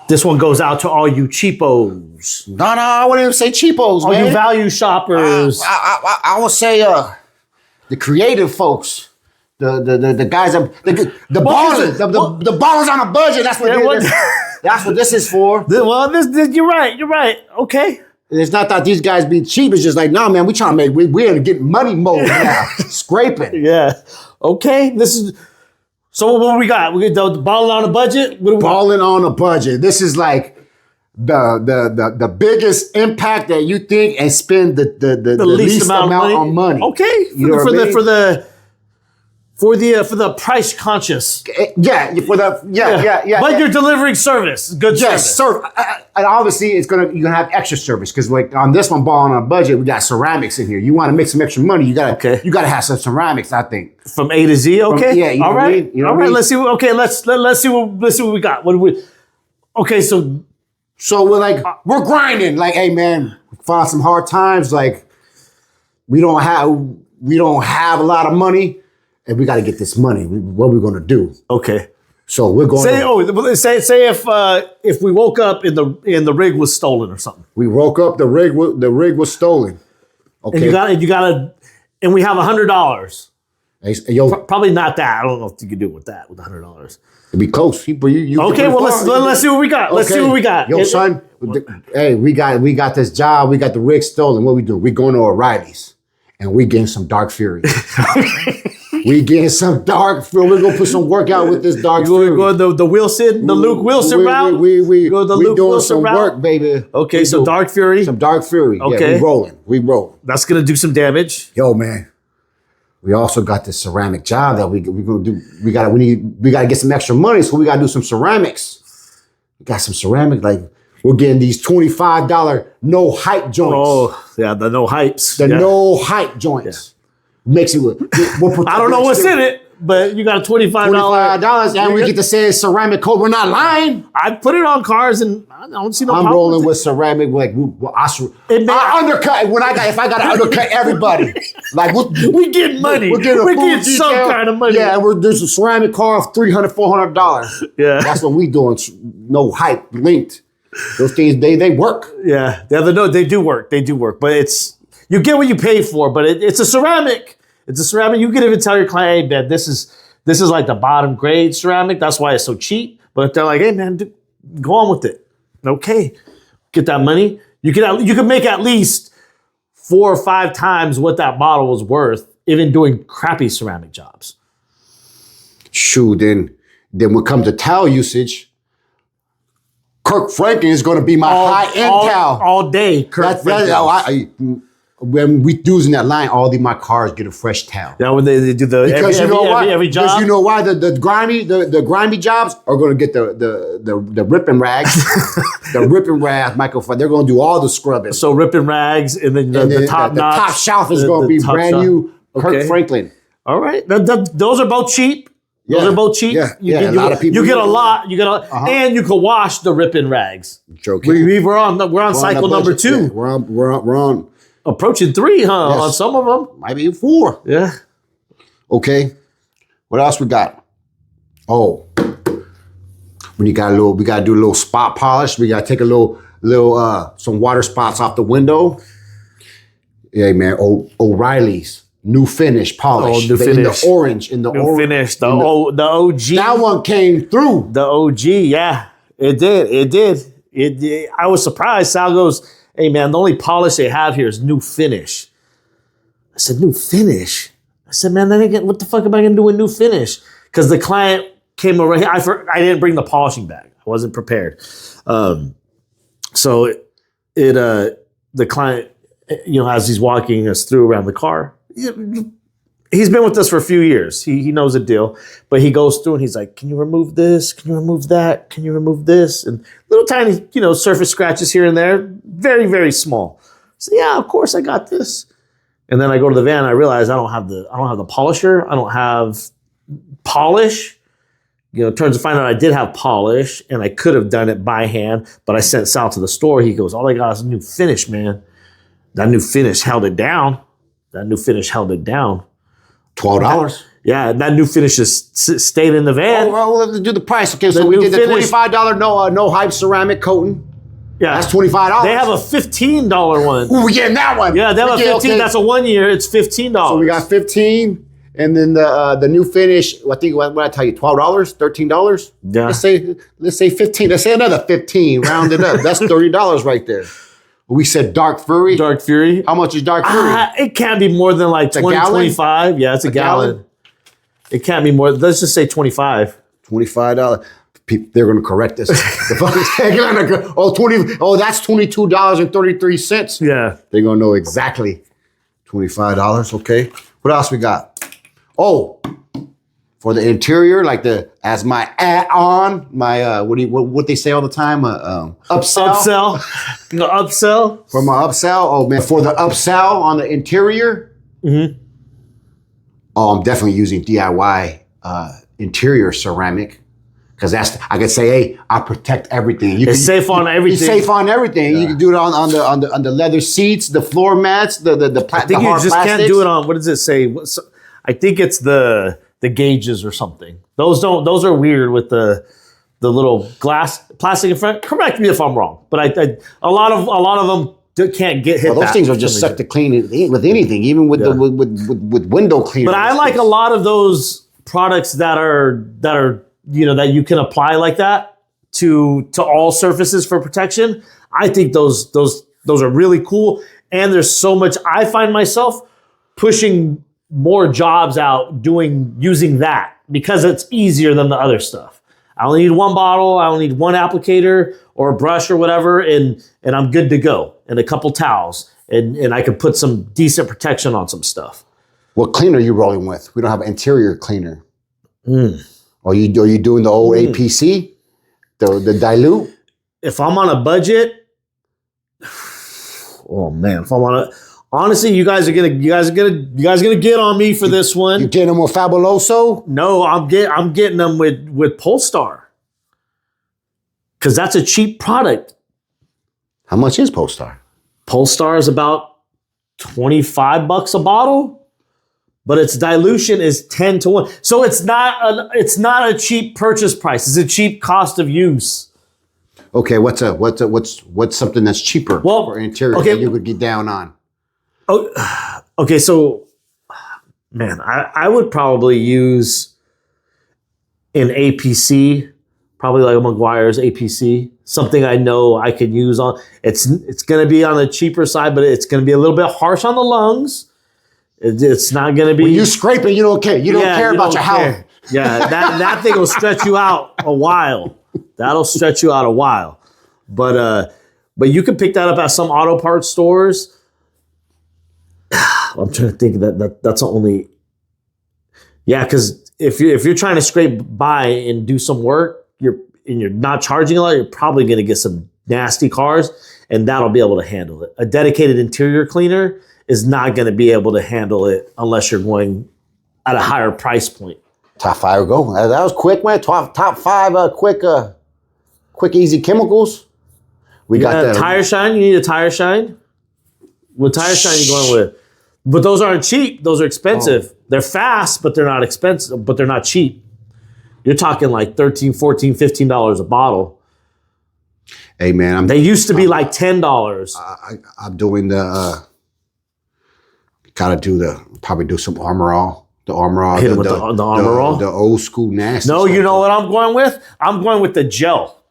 This one goes out to all you cheapos. No, I wouldn't even say cheapos, all man. you value shoppers. I would say the creative folks. The guys, the ballers, the ballers on a budget. That's what that's what this is for. Well, you're right. Okay. It's not that these guys being cheap. It's just like, nah, man, we trying to make, we're in getting money mode now, scraping. Yeah. Okay. So what we got? We got the balling on a budget. Balling on a budget. This is like the biggest impact that you think and spend the least amount on money. Okay. For the price conscious. Yeah. But you're delivering service. Good service. Yes, and obviously you're gonna have extra service because like on this one, balling on a budget, we got ceramics in here. You want to make some extra money, you gotta have some ceramics, I think. From A to Z, okay? All right. All right, let's see let's see what we got. Okay, so we're grinding. Like, hey man, we found some hard times. Like we don't have a lot of money, and we got to get this money. What are we gonna do? Okay. So we're going. Say if we woke up and the rig was stolen or something. We woke up, the rig was stolen. Okay. And you gotta, and we have $100. Hey, yo, probably not that. I don't know if you could do it with that with $100. It'd be close. You okay, well let's see what we got. Let's see what we got. Yo, son. Hey, we got this job. We got the rig stolen. What we do? We going to O'Reilly's and we getting some Dark Fury. We getting some Dark Fury. We're gonna put some work out with this Dark Fury. Go the Wilson, the Luke Wilson route. We go the we Luke doing Wilson some route. Work, baby. Okay, so Dark Fury. Some Dark Fury. Okay, yeah, we rolling. That's gonna do some damage. Yo, man. We also got this ceramic job that we gonna do. We gotta get some extra money, so we gotta do some ceramics. We got some ceramic, like we're getting these $25 no hype joints. Oh, yeah, the no hypes. No hype joints. Yeah. Makes it. I don't know what's in it, but you got a $25, and we get to say it's ceramic coat. We're not lying. I put it on cars, and I don't see no problem. I'm rolling with ceramic. Like I undercut if I got to undercut everybody. Like we getting money. We're getting some kind of money. Yeah, there's a ceramic car of $300, $400. Yeah, that's what we doing. No hype linked. Those things they work. Yeah, they do work. They do work, but you get what you pay for. But it's a ceramic. It's a ceramic. You can even tell your client, hey, man, this is like the bottom grade ceramic. That's why it's so cheap. But if they're like, hey, man, go on with it. Okay, get that money. You can make at least 4 or 5 times what that bottle was worth, even doing crappy ceramic jobs. Shoot, then when it comes to towel usage, Kirk Franklin is going to be my high-end towel. All day, Kirk Franklin. When we using that line, my cars get a fresh towel. Yeah, when they do every job. Because you know why the grimy jobs are going to get the ripping rags, the ripping rags, Michael. They're going to do all the scrubbing. So ripping rags, and then the top notch. The top shelf is going to be brand new Kirk Franklin. All right, those are both cheap. Those are both cheap. Yeah, a lot of people. You get a lot. And you can wash the ripping rags. Joking. We're on cycle number 2. Yeah, we're on. Approaching 3, huh? Yes. On some of them. Might be 4. Yeah. Okay. What else we got? Oh. When we gotta do a little spot polish. We gotta take a little some water spots off the window. Yeah, man. O'Reilly's new finish polish. New finish. In the orange. New finish. The OG. That one came through. The OG, yeah. It did. I was surprised. Sal goes, hey, man, the only polish they have here is new finish. I said, new finish? I said, man, what the fuck am I going to do with new finish? Because the client came over. I didn't bring the polishing bag. I wasn't prepared. So the client, as he's walking us through around the car, he's been with us for a few years. He knows the deal. But he goes through and he's like, can you remove this? Can you remove that? Can you remove this? And little tiny, surface scratches here and there. Very, very small. So yeah, of course I got this. And then I go to the van and I realize I don't have the polisher. I don't have polish. Turns to find out I did have polish and I could have done it by hand, but I sent Sal to the store. He goes, all I got is a new finish, man. That new finish held it down. $12. Yeah, and that new finish is stayed in the van. Oh, well, let's do the price. Okay, so The we new did the finish. $25 no hype ceramic coating. Yeah, That's $25. They have a $15 one. Ooh, we getting that one. Yeah, they have a Okay, 15. okay. That's a 1 year. It's $15. So we got 15, and then the new finish. I think what I tell you, $12, $13. Yeah. Let's say 15. Let's say another 15. Round it up. That's $30 right there. We said Dark Fury. Dark Fury. How much is Dark Fury? It can't be more than like 20, gallon? 25. Yeah, it's a gallon. gallon? It can't be more. Let's just say 25. $25. They're going to correct us. Oh, 20. Oh, that's $22.33. Yeah. They're going to know exactly. $25. Okay. What else we got? Oh, for the interior, like as my add-on, my what they say all the time, upsell. Upsell. No, upsell. For my upsell. Oh man, for the upsell on the interior. Mm-hmm. Oh, I'm definitely using DIY interior ceramic. Because I could say, hey, I protect everything. It's safe on everything. It's safe on everything. Yeah. You can do it on the leather seats, the floor mats, the I think you just plastics. can't do it on. What does it say? I think it's the gauges or something. Those are weird with the little glass plastic in front. Correct me if I'm wrong, but a lot of them can't get hit. Well, those things are just sucked to clean with anything, even with with window cleaners. But I like a lot of those products that are that you can apply like that to all surfaces for protection. I think those are really cool, and there's so much. I find myself pushing more jobs out using that because it's easier than the other stuff. I only need one bottle, I only need one applicator or a brush or whatever, and I'm good to go. And a couple towels. And I can put some decent protection on some stuff. What cleaner are you rolling with? We don't have an interior cleaner. Are you doing the old APC? The dilute? If I'm on a budget, oh man, honestly, you guys are gonna get on me for this one. You getting them with Fabuloso? No, I'm getting them with Polestar. Because that's a cheap product. How much is Polestar? Polestar is about $25 a bottle, but its dilution is 10 to 1. So it's not a cheap purchase price. It's a cheap cost of use. Okay, what's something that's cheaper for interior that you could get down on? Oh, okay, so man, I would probably use an APC, probably like a Meguiar's APC, something I know I could use on. It's going to be on the cheaper side, but it's going to be a little bit harsh on the lungs. It's not going to be. When you scraping, you don't care. You don't care about your health. Yeah, that thing will stretch you out a while. That'll stretch you out a while. But you can pick that up at some auto parts stores. I'm trying to think that's the only. Yeah, because if you're trying to scrape by and do some work, you're not charging a lot, you're probably going to get some nasty cars, and that'll be able to handle it. A dedicated interior cleaner is not going to be able to handle it unless you're going at a higher price point. Top 5 go. That was quick, man. Top 5 quick easy chemicals. We got that. Tire shine. You need a tire shine. What tire shine are you going with? But those aren't cheap. Those are expensive. They're fast, but they're not expensive. But they're not cheap. You're talking like $13, $14, $15 a bottle. Hey man, they used to be like $10. I'm doing probably do some Armor All. The Armor All. Hit it with the Armor All? The old school nasty. No, you know what I'm going with? I'm going with the gel.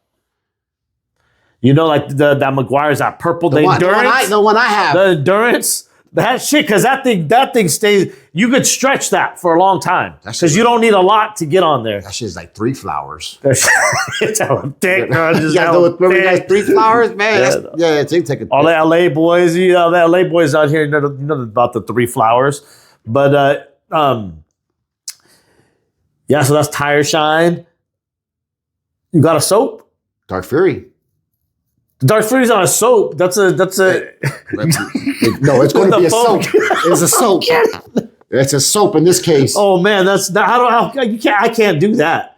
You know, like that Meguiar's, that purple, the Endurance. The one I have. The Endurance. That shit, because that thing stays. You could stretch that for a long time because you don't need a lot to get on there. That shit's like 3 flowers. It's hella thick, bro. Remember you guys 3 flowers, man? It's take all the LA boys, the LA boys out here, you know about the 3 flowers. But yeah, so that's tire shine. You got a soap? Dark Fury. Dark Fury's on a soap. That's a. No, it's going to be a soap. It's a soap. It's a soap in this case. Oh man, that's not. I can't do that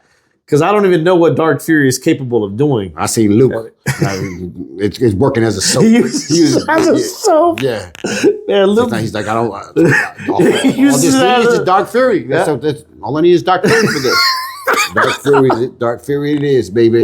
because I don't even know what Dark Fury is capable of doing. I seen Luke. It's working as a soap. He uses as a soap. Yeah. Man, Luke, He's like, I don't. All this uses it need as is a- Dark Fury. That's all I need is Dark Fury for this. Dark Fury it is, baby.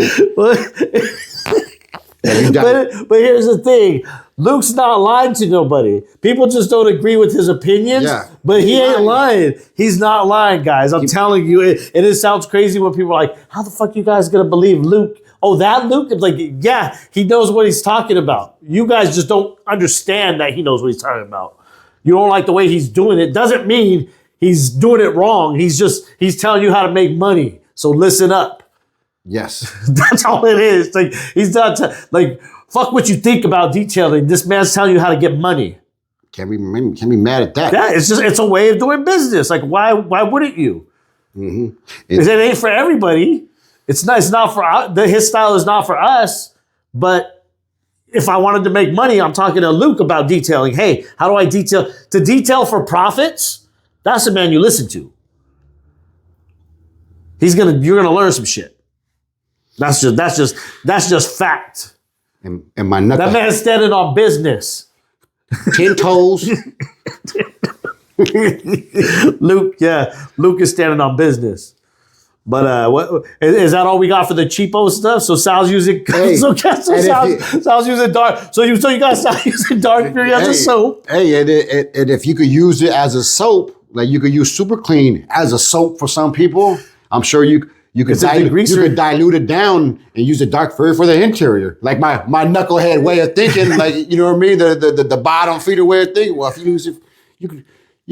And you got- but here's the thing. Luke's not lying to nobody. People just don't agree with his opinions. Yeah. But he ain't lying. He's not lying, guys. I'm telling you. And it sounds crazy when people are like, how the fuck you guys gonna believe Luke? Oh, that Luke? It's like, yeah, he knows what he's talking about. You guys just don't understand that he knows what he's talking about. You don't like the way he's doing it. Doesn't mean he's doing it wrong. He's telling you how to make money. So listen up. Yes. That's all it is. Like he's not like fuck what you think about detailing. This man's telling you how to get money. Can't be mad at that. Yeah, it's a way of doing business. Like why wouldn't you? Mm-hmm. Because it ain't for everybody. It's not for his style is not for us. But if I wanted to make money, I'm talking to Luke about detailing. Hey, how do I detail? To detail for profits, that's the man you listen to. You're gonna learn some shit. That's just fact. And my knuckle. That man's standing on business. 10 toes. Luke is standing on business. But what is that all we got for the cheapo stuff? So Sal's using Sal's using dark. So you got Sal using Dark Fury as a soap. Hey, and if you could use it as a soap, like you could use Super Clean as a soap for some people, I'm sure you could dilute it down and use the Dark Fury for the interior. Like my knucklehead way of thinking, like you know what I mean, the bottom feeder way of thinking. Well, if you use it, you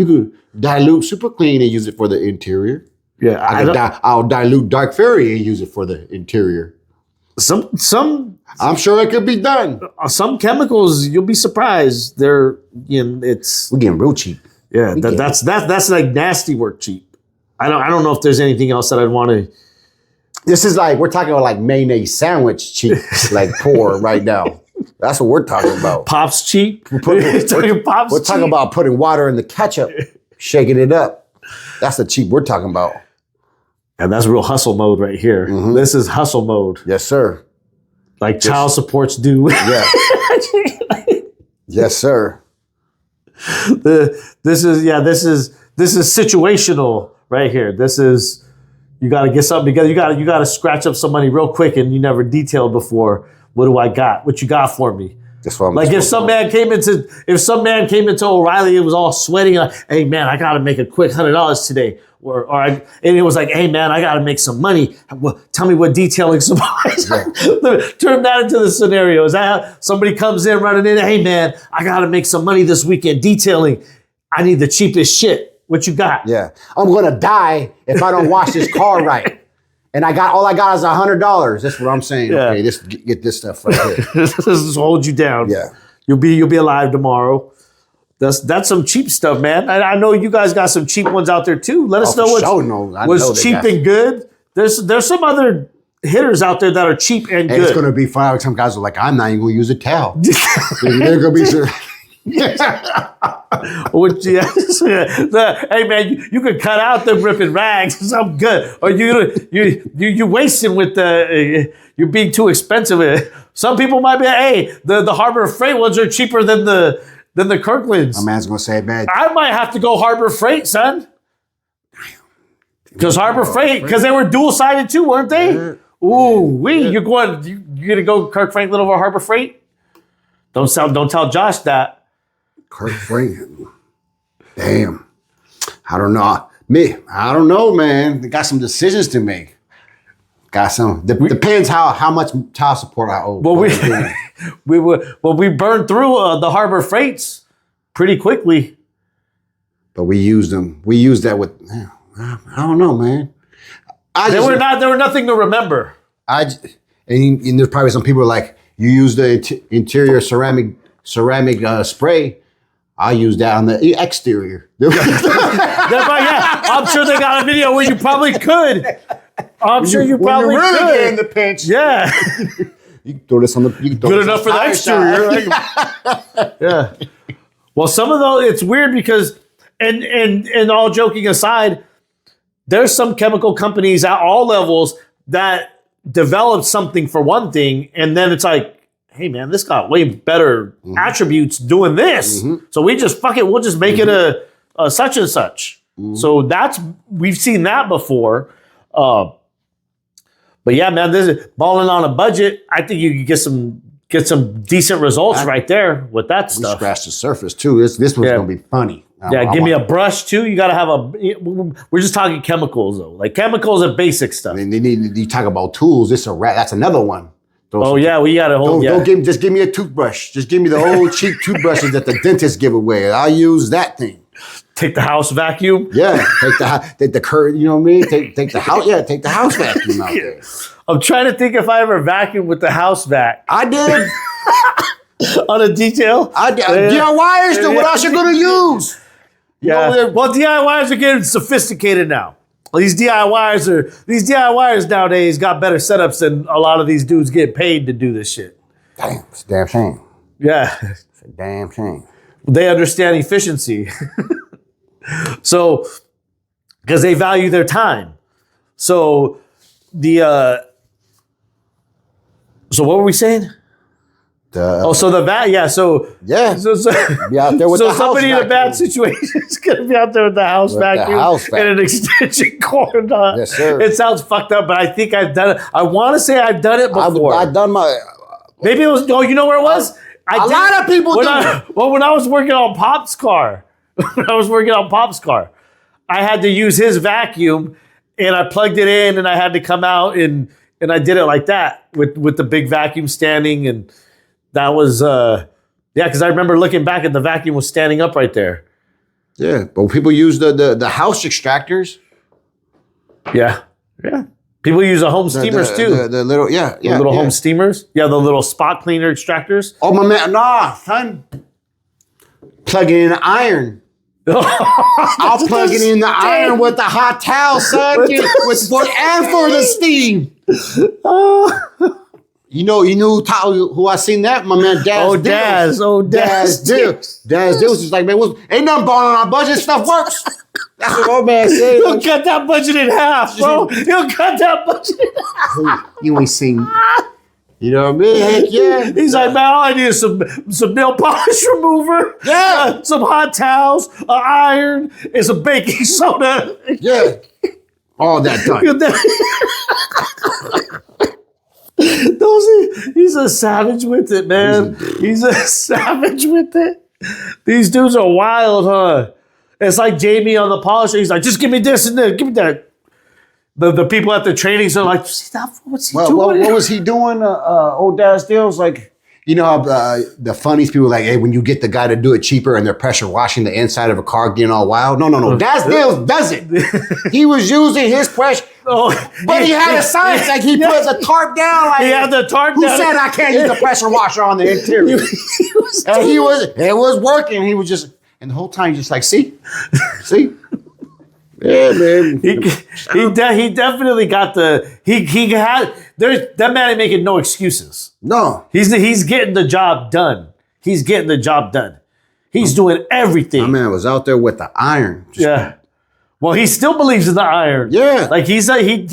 could dilute Super Clean and use it for the interior. Yeah, I'll dilute Dark Fury and use it for the interior. Some I'm sure it could be done. Some chemicals you'll be surprised. We're getting real cheap. Yeah, that's like nasty work cheap. I don't know if there's anything else that I'd want to. This is like we're talking about like mayonnaise sandwich cheap, like poor right now. That's what we're talking about. Pops cheap. We're talking about putting water in the ketchup, shaking it up. That's the cheap we're talking about. And that's real hustle mode right here. Mm-hmm. This is hustle mode. Yes, sir. Like child supports do. Yeah. Yes, sir. This is situational right here. This is you got to get something together. You got to scratch up some money real quick, and you never detailed before. What do I got? What you got for me? That's what I'm like. If some man came into O'Reilly, it was all sweating. Like, hey man, I got to make a quick $100 today. And it was like, hey man, I got to make some money. Well, tell me what detailing supplies. Yeah. Turn that into the scenario. Is that how somebody comes in running in? Hey man, I got to make some money this weekend detailing. I need the cheapest shit. What you got? Yeah, I'm gonna die if I don't wash this car right. And all I got is $100. That's what I'm saying. Yeah. Okay, get this stuff right here. This is hold you down. Yeah, you'll be alive tomorrow. That's some cheap stuff, man. I know you guys got some cheap ones out there too. Let us know what's cheap and good. There's some other hitters out there that are cheap and good. It's gonna be fun. Some guys are like, I'm not even gonna use a towel. They're gonna be sure. Hey man, you could cut out the ripping rags. I'm good. Or you wasting with you're being too expensive. Some people might be, hey, the Harbor Freight ones are cheaper than the Kirklands. My man's gonna say, man, I might have to go Harbor Freight, son. Because Harbor Freight, because they were dual sided too, weren't they? Yeah. Ooh, you're gonna go Kirk Franklin over Harbor Freight? Don't tell Josh that. Kirk Franklin. Damn. I don't know. I don't know, man. They got some decisions to make. Depends how much child support I owe. Well, we burned through the Harbor Freights pretty quickly. But we used them. We used that with. I don't know, man. They were nothing to remember. And there's probably some people like you use the interior ceramic spray. I use that on the exterior. Yeah, I'm sure they got a video where you probably could. I'm sure you probably really could. Get in the pinch. Yeah. You can throw this on the. You can throw good enough for the exterior. Yeah. Well, some of those it's weird because, and all joking aside, there's some chemical companies at all levels that develops something for one thing, and then it's like, hey man, this got way better attributes doing this. So we just fuck it, we'll just make it a such and such. So we've seen that before. But yeah, man, this is balling on a budget. I think you could get some decent results right there with that We stuff. scratched the surface too. This one's gonna be funny. Yeah, give me a brush too. You got to have we're just talking chemicals though. Like chemicals and basic stuff. And you talk about tools. It's a rat. That's another one. Oh yeah, we got to hold. Don't give me a toothbrush. Just give me the old cheap toothbrushes that the dentists give away. I'll use that thing. Take the house vacuum. Yeah, take the current. You know what I mean? Take the house. Yeah, take the house vacuum out there. I'm trying to think if I ever vacuumed with the house vac I did. on a detail. DIYers. Then what else you gonna use? Yeah. Well, DIYers are getting sophisticated now. These DIYers nowadays got better setups than a lot of these dudes get paid to do this shit. Damn, it's a damn shame. Yeah. It's a damn shame. They understand efficiency. So, because they value their time. So, so what were we saying? So the VAT, yeah. So Yeah. so Be out there with so the house somebody in a bad vacuum. situation is gonna be out there with the house With the vacuum house and an extension cord. Yes, sir. It sounds fucked up, but I think I've done it. I want to say I've done it before. I've done my. Maybe it was. Oh, you know where it was? A lot of people when do when I was working on Pop's car, I had to use his vacuum, and I plugged it in, and I had to come out, and I did it like that with the big vacuum standing, and that was because I remember looking back and the vacuum was standing up right there. Yeah, but people use the house extractors. Yeah. People use the home steamers too. The little Home steamers. Yeah, the little spot cleaner extractors. Oh my man, nah, son. Plug it in the iron. I'll plug it in the iron with the hot towel, son. And for the steam. You know who I seen that? My man Daz. Daz Dills is like, man, ain't nothing balling on our budget. Stuff works. That's what old man said. He'll cut that budget in half, bro. He'll cut that budget in half. You ain't seen. You know what I mean? Heck yeah. He's like, man, all I need is some nail polish remover. Yeah. Some hot towels, an iron, and some baking soda. Yeah. All that done. He's a savage with it, man. He's a savage with it. These dudes are wild, huh? It's like Jamie on the polisher. He's like, just give me this and this. Give me that. The people at the trainings are like, what's he doing? What was he doing? Old Daz Dills, like, you know how the funniest people are like, hey, when you get the guy to do it cheaper and they're pressure washing the inside of a car getting all wild. No. Daz Dills does it. He was using his pressure. But he had a science, like he put the tarp down. Like, he had the tarp who down. said I can't use the pressure washer on the interior? It was working. He was just, and the whole time he's just like, see? Yeah, man. He definitely got that man ain't making no excuses. No. He's getting the job done. He's doing everything. My man was out there with the iron. Yeah. Well, he still believes in the iron. Yeah. Like he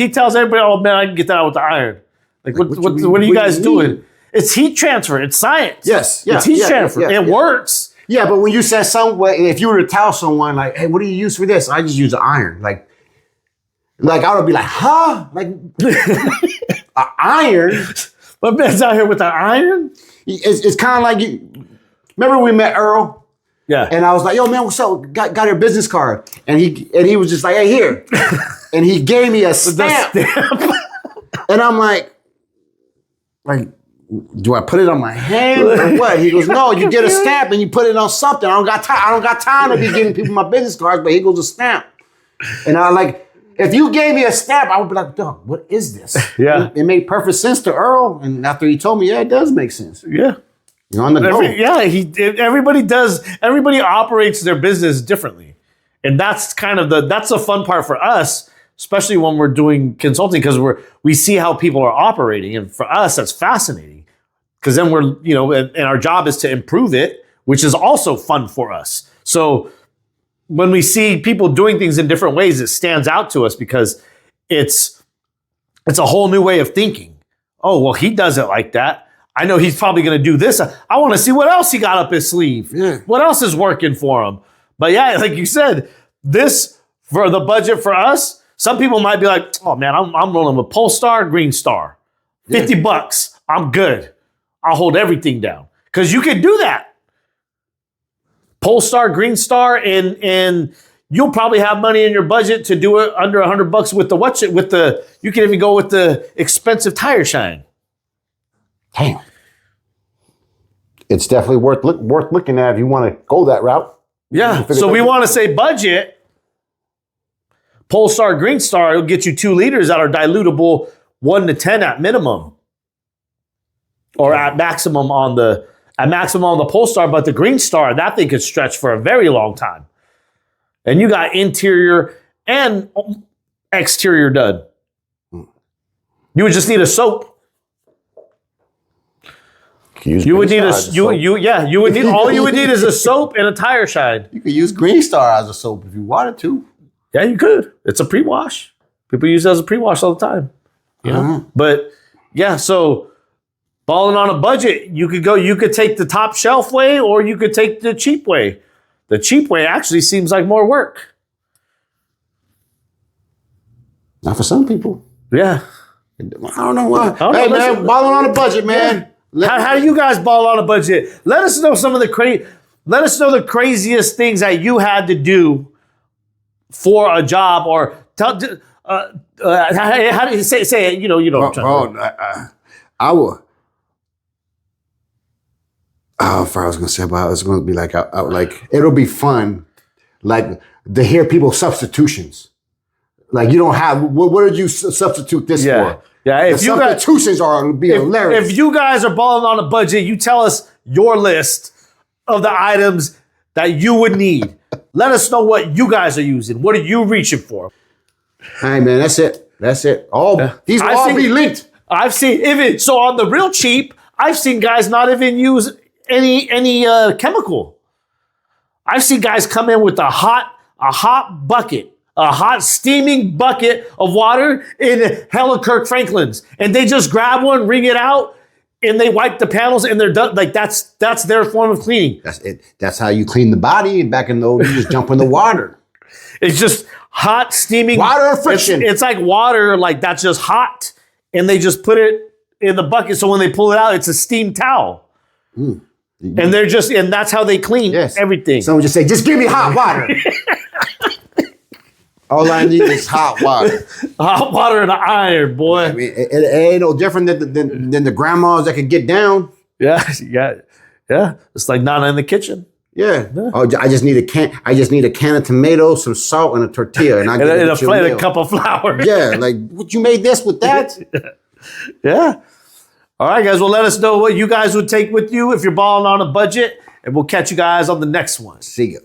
tells everybody, oh man, I can get that out with the iron. Like what are you guys doing? It's heat transfer. It's science. Yes. It's heat transfer. It works. Yeah, but when you said if you were to tell someone like, hey, what do you use for this? I just use an iron. Like I would be like, huh? Like an iron? But man's out here with an iron? It's kind of like remember we met Earl? Yeah. And I was like, yo, man, what's up? Got your business card. And he was just like, hey, here. And he gave me a stamp. And I'm like, do I put it on my hand or what? He goes, no, you get a stamp and you put it on something. I don't got time to be giving people my business cards, but he goes a stamp. And I like, if you gave me a stamp, I would be like, dog, what is this? Yeah. It made perfect sense to Earl. And after he told me, yeah, it does make sense. Yeah. You're on the go. Everybody operates their business differently. And that's kind of that's the fun part for us, especially when we're doing consulting, because we see how people are operating. And for us, that's fascinating. Because then and our job is to improve it, which is also fun for us. So when we see people doing things in different ways, it stands out to us because it's It's a whole new way of thinking. Oh, well, he does it like that. I know he's probably going to do this. I want to see what else he got up his sleeve. Yeah. What else is working for him? But yeah, like you said, this for the budget for us, some people might be like, oh man, I'm rolling with Polestar, Green Star. $50. I'm good. I'll hold everything down. Because you can do that. Polestar, Green Star, and you'll probably have money in your budget to do it under $100 you can even go with the expensive tire shine. Damn. It's definitely worth looking at if you want to go that route. Yeah. So we want to say budget. Polestar, Green Star will get you 2 liters that are dilutable 1 to 10 at minimum. Or at maximum on the Polestar, but the Green Star, that thing could stretch for a very long time. And you got interior and exterior done. You would just need a soap. You would need all you would need is a soap and a tire shine. You could use Green Star as a soap if you wanted to. Yeah, you could. It's a pre-wash. People use it as a pre-wash all the time. You know? But yeah, so balling on a budget, you could take the top shelf way or you could take the cheap way. The cheap way actually seems like more work. Not for some people. Yeah. I don't know why. Hey, man, balling on a budget, man. Yeah. How do you guys ball on a budget? Let us know let us know the craziest things that you had to do for a job, or how do you say it? You know what I'm trying to I will. Oh, I was gonna say about it's gonna be like it'll be fun, like to hear people's substitutions. Like you don't have what did you substitute this for? Yeah, if the you substitutions are be hilarious. If you guys are balling on a budget, you tell us your list of the items that you would need. Let us know what you guys are using. What are you reaching for? Hey man, that's it. These will all be linked. I've seen so on the real cheap. I've seen guys not even use any chemical. I've seen guys come in with a hot bucket, a hot steaming bucket of water in hella Kirk Franklin's, and they just grab one, wring it out, and they wipe the panels, and they're done. Like that's their form of cleaning. That's it. That's how you clean the body. And back in those, you just jump in the water. It's just hot steaming water and friction. It's like water, like that's just hot, and they just put it in the bucket. So when they pull it out, it's a steam towel. And that's how they clean everything. Someone just say, just give me hot water. All I need is hot water. Hot water and iron, boy. I mean, it ain't no different than the grandmas that could get down. Yeah. It's like Nana in the kitchen. Yeah. Oh, I just need a can of tomatoes, some salt, and a tortilla, and a cup of flour. Yeah, like what you made this with that? Yeah. All right, guys. Well, let us know what you guys would take with you if you're balling on a budget, and we'll catch you guys on the next one. See ya.